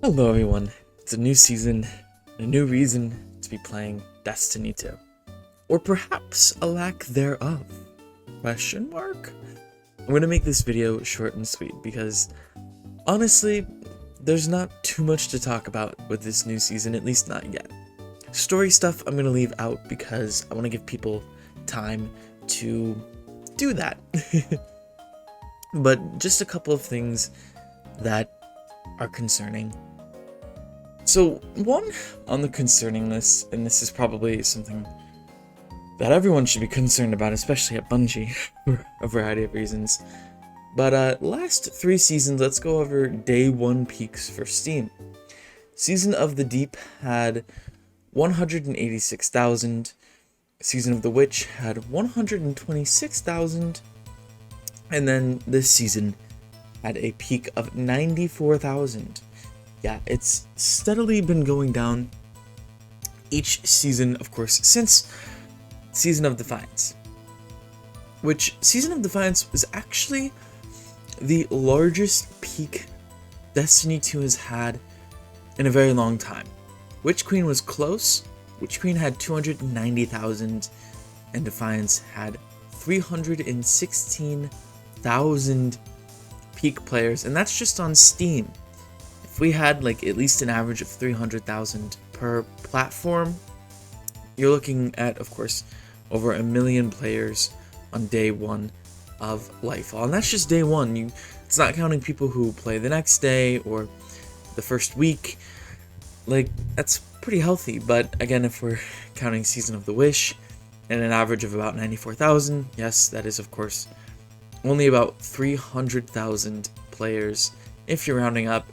Hello everyone, it's a new season, a new reason to be playing Destiny 2. Or perhaps a lack thereof? Question mark? I'm going to make this video short and sweet because, honestly, there's not too much to talk about with this new season, at least not yet. Story stuff I'm going to leave out because I want to give people time to do that. But just a couple of things that are concerning. So, one on the concerning list, and this is probably something that everyone should be concerned about, especially at Bungie, for a variety of reasons. But last 3 seasons, let's go over day 1 peaks for Steam. Season of the Deep had 186,000. Season of the Witch had 126,000. And then this season had a peak of 94,000. Yeah, it's steadily been going down each season, of course, since Season of Defiance. Which, Season of Defiance was actually the largest peak Destiny 2 has had in a very long time. Witch Queen was close. Witch Queen had 290,000, and Defiance had 316,000 peak players, and that's just on Steam. If we had like at least an average of 300,000 per platform, you're looking at, of course, over 1 million players on day 1 of Lightfall. And that's just day 1. It's not counting people who play the next day or the first week. Like, that's pretty healthy. But again, if we're counting Season of the Wish and an average of about 94,000, yes, that is, of course, only about 300,000 players, if you're rounding up,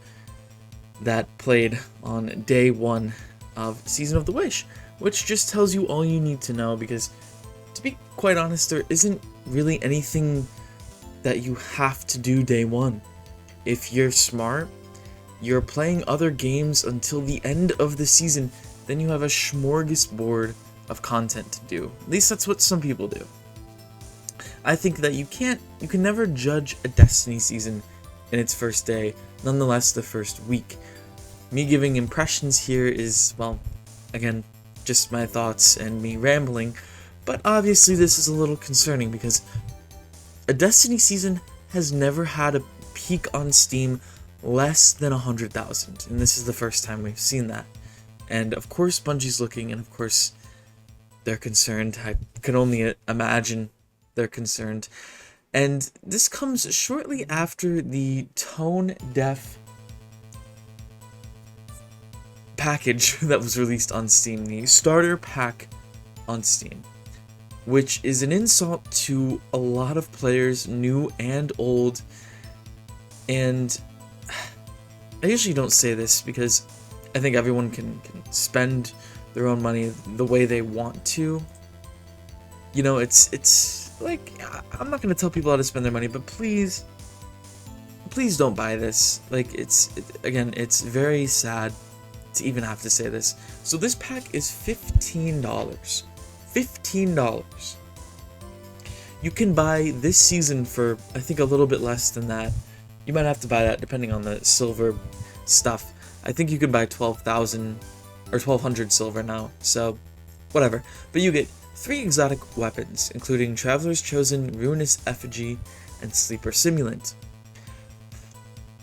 that played on day 1 of Season of the Wish, which just tells you all you need to know, because to be quite honest, there isn't really anything that you have to do day 1. If you're smart, you're playing other games until the end of the season, then you have a smorgasbord of content to do. At least that's what some people do. I think that you can never judge a Destiny season in its first day, nonetheless the first week. Me giving impressions here is, well, again, just my thoughts and me rambling, but obviously this is a little concerning because a Destiny season has never had a peak on Steam less than 100,000, and this is the first time we've seen that. And of course Bungie's looking, and of course they're concerned. I can only imagine they're concerned. And this comes shortly after the tone deaf package that was released on Steam, the starter pack on Steam, which is an insult to a lot of players, new and old. And I usually don't say this because I think everyone can spend their own money the way they want to. You know, it's like, I'm not going to tell people how to spend their money, but please don't buy this. Like, again, it's very sad to even have to say this. So this pack is $15. $15. You can buy this season for, I think, a little bit less than that. You might have to buy that depending on the silver stuff. I think you can buy 12,000 or 1,200 silver now, so whatever. But you get 3 exotic weapons, including Traveler's Chosen, Ruinous Effigy, and Sleeper Simulant.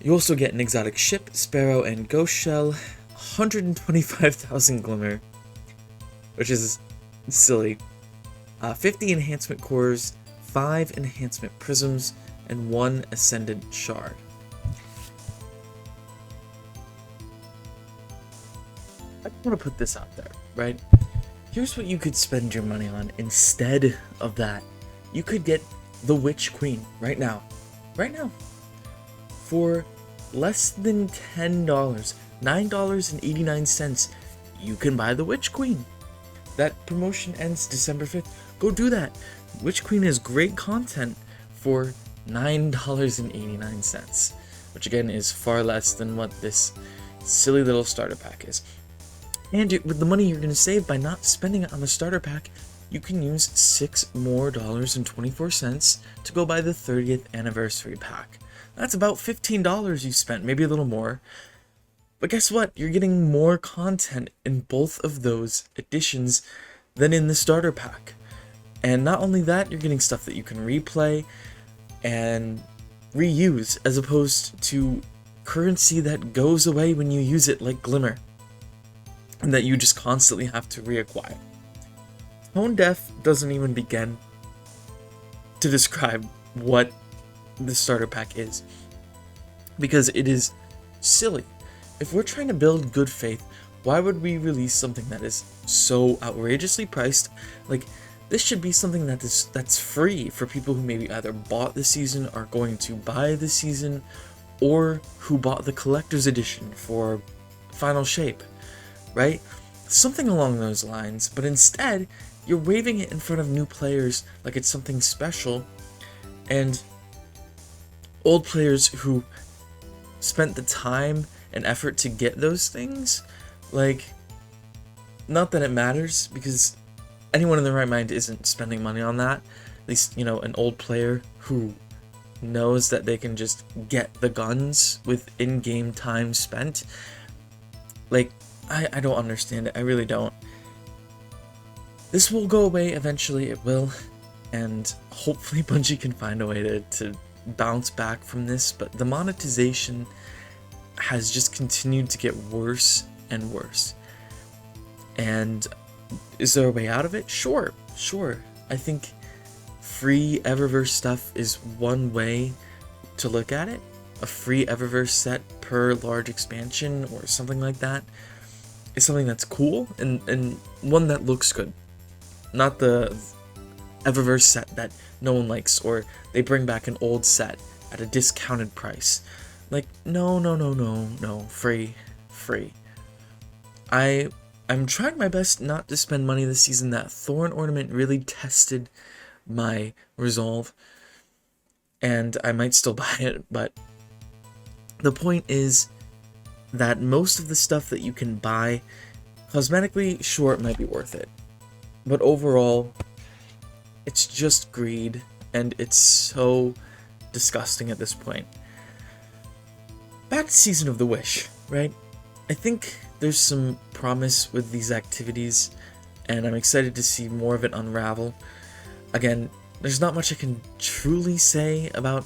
You also get an exotic ship, Sparrow and Ghost Shell, 125,000 Glimmer, which is silly, 50 enhancement cores, 5 enhancement prisms, and 1 Ascendant Shard. I want to put this out there, right? Here's what you could spend your money on instead of that. You could get the Witch Queen right now, for less than $10, $9.89. You can buy the Witch Queen. That promotion ends December 5th. Go do that. Witch Queen is great content for $9.89, which again is far less than what this silly little starter pack is. And with the money you're going to save by not spending it on the starter pack, you can use $6 more to go buy the 30th anniversary pack. That's about $15 you spent, maybe a little more. But guess what? You're getting more content in both of those editions than in the starter pack. And not only that, you're getting stuff that you can replay and reuse, as opposed to currency that goes away when you use it, like Glimmer, and that you just constantly have to reacquire. Tone Deaf doesn't even begin to describe what the starter pack is, because it is silly. If we're trying to build good faith, why would we release something that is so outrageously priced? Like, this should be something that's free for people who maybe either bought the season, are going to buy the season, or who bought the collector's edition for Final Shape, right? Something along those lines. But instead, you're waving it in front of new players like it's something special, and old players who spent the time and effort to get those things, like, not that it matters, because anyone in their right mind isn't spending money on that. At least, you know, an old player who knows that they can just get the guns with in-game time spent. Like, I don't understand it. I really don't. This will go away eventually, it will, and hopefully Bungie can find a way to bounce back from this, but the monetization has just continued to get worse and worse. And is there a way out of it? Sure. I think free Eververse stuff is one way to look at it. A free Eververse set per large expansion or something like that is something that's cool and one that looks good. Not the Eververse set that no one likes, or they bring back an old set at a discounted price. Like, no, free. I'm trying my best not to spend money this season. That Thorn Ornament really tested my resolve, and I might still buy it, but the point is that most of the stuff that you can buy cosmetically, sure, it might be worth it, but overall, it's just greed, and it's so disgusting at this point. Back to Season of the Wish, right? I think there's some promise with these activities, and I'm excited to see more of it unravel. Again, there's not much I can truly say about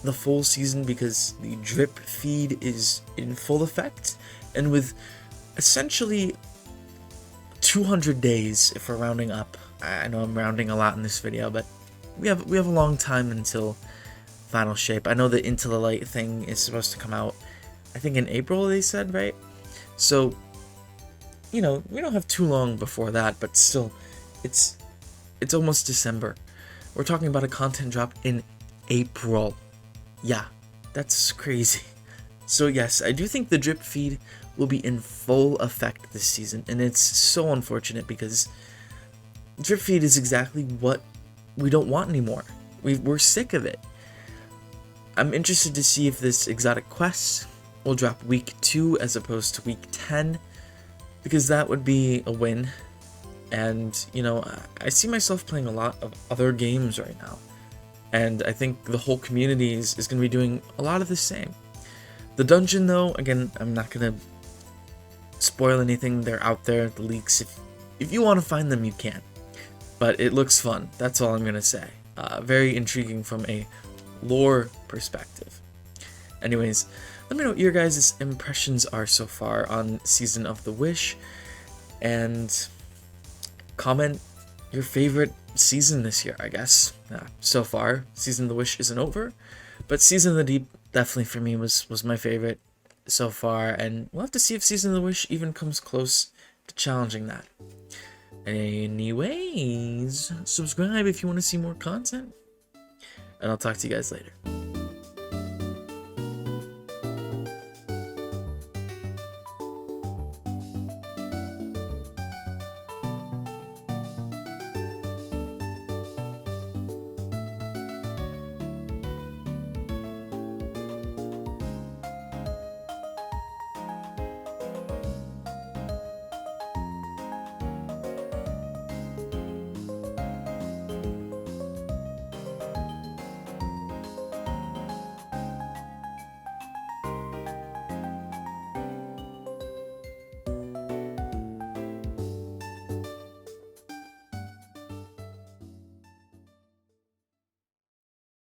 the full season because the drip feed is in full effect, and with essentially 200 days, if we're rounding up. I know I'm rounding a lot in this video, but we have a long time until Final Shape. I know the Into the Light thing is supposed to come out, I think in April, they said, right? So, you know, we don't have too long before that, but still, it's almost December. We're talking about a content drop in April. Yeah, that's crazy. So yes, I do think the drip feed will be in full effect this season, and it's so unfortunate because drip feed is exactly what we don't want anymore. We're sick of it. I'm interested to see if this exotic quest will drop week 2 as opposed to week 10, because that would be a win. And, you know, I see myself playing a lot of other games right now, and I think the whole community is going to be doing a lot of the same. The dungeon, though, again, I'm not going to spoil anything. They're out there, the leaks. If you want to find them, you can. But it looks fun. That's all I'm going to say. Very intriguing from a lore perspective. Anyways, let me know what your guys' impressions are so far on Season of the Wish, and comment your favorite season this year, I guess. So far, Season of the Wish isn't over, but Season of the Deep definitely for me was my favorite so far, and we'll have to see if Season of the Wish even comes close to challenging that. Anyways, subscribe if you want to see more content, and I'll talk to you guys later.